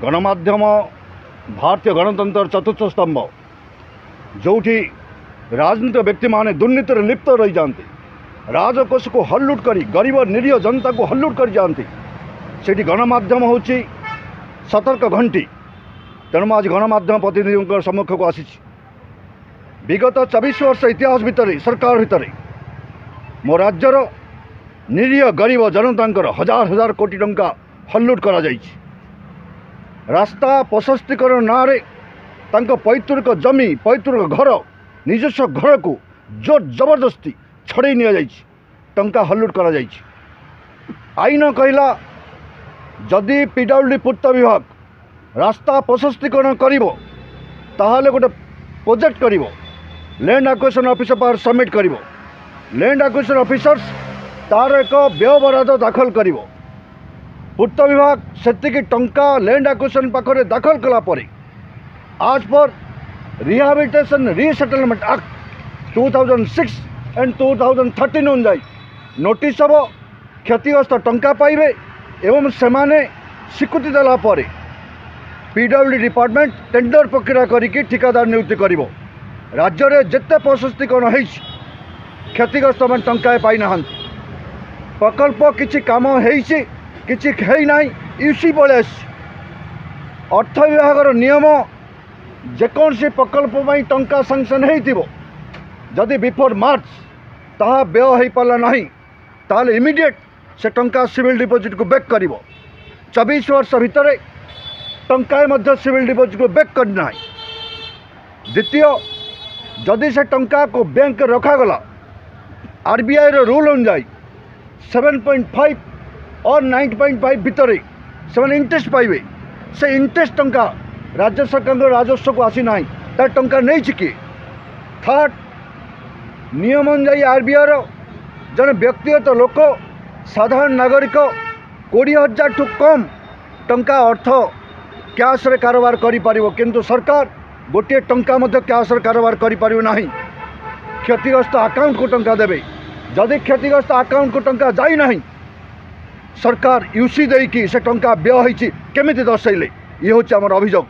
गणमाध्यम भारतीय गणतंत्र चतुर्थ स्तंभ जो राजनीतिक व्यक्ति माने दुर्नीति लिप्त रही जाती, राजकोष को हल्लुट करी गरीब निरीह जनता को हल्लुट कर जाती, से गणमाध्यम हूँ सतर्क घंटी। तेणु आज गणमाध्यम प्रतिनिधि सम्मुख को आसी विगत 24 वर्ष इतिहास भितर सरकार भितर मो राज्यर निरीह गरीब जनता हजार हजार कोटी टंका हल्लुट करा जाइछि। रास्ता प्रशस्तीकरण ना रे तांको पैतृक जमी पैतृक घर निजस्व घर को जोर जबरदस्ती छड़े निया जाइछि, टंका हल्लुट करा जाइछि। आईन कहला जदि पीडब्ल्यूडी पूर्त विभाग रास्ता प्रशस्तीकरण करिवो ताहाले गोटे प्रोजेक्ट करिवो, land acquisition officer power submit करिवो, लैंड एक्विजिशन ऑफिसर्स तार एक व्यय बराद दाखल करिवो। पूर्त विभाग सेतिकी टंका लैंड एक्विजिशन पाखरे दाखल कला परे आज पर रिहाबिलिटेशन रीसेटलमेंट एक्ट 2006 एंड 2013 अनुजाई नोटिस हम क्षतिग्रस्त टंका पाइबे एवं सेमाने स्वीकृति देला परे पीडब्ल्यूडी डिपार्टमेंट टेंडर प्रक्रिया करिकी ठिकादार नियुक्ति करिवो। राज्य में जिते प्रशस्तीकरण हो क्षतिग्रस्त मान टंका पाई ना, प्रकल्प किसी काम किसी ना यूसी पड़े अर्थ विभाग नियम जेकोसी प्रकल्प टंका सांसन होदी बिफोर मार्च ता व्यय हो पारा ना ताले इमिडिएट से टंका सिविल डिपोजिट को बैक कर 24 वर्ष भितर टंका सिविल डिपोजिट को बैक करना। द्वितीय जदि से टंका को बैंक रखागला आरबीआई रूल अनुजाई 7.5 और 9.5 भितर से इंटरेस्ट पाइबे, से इंटरेस्ट टंका राज्य सरकार राजस्व को आसी ना तार टंका नहीं किए। थर्ड नियम अनुजाई आरबीआई जन व्यक्तिगत लोक साधारण नागरिक 20,000 ठू कम टंका अर्थ कैश रे कारोबार करि परिबो, किंतु सरकार गोटे टंका मध्य कैश रे कारोबार करि परिबो नाही। क्षतिग्रस्त अकाउंट को टंका देबे, जदि क्षतिग्रस्त अकाउंट को टंका जाई नाही सरकार यूसी देकी से टंका व्यय होइछि केमिति दर्शाइले ये होछि हमर अभियोग।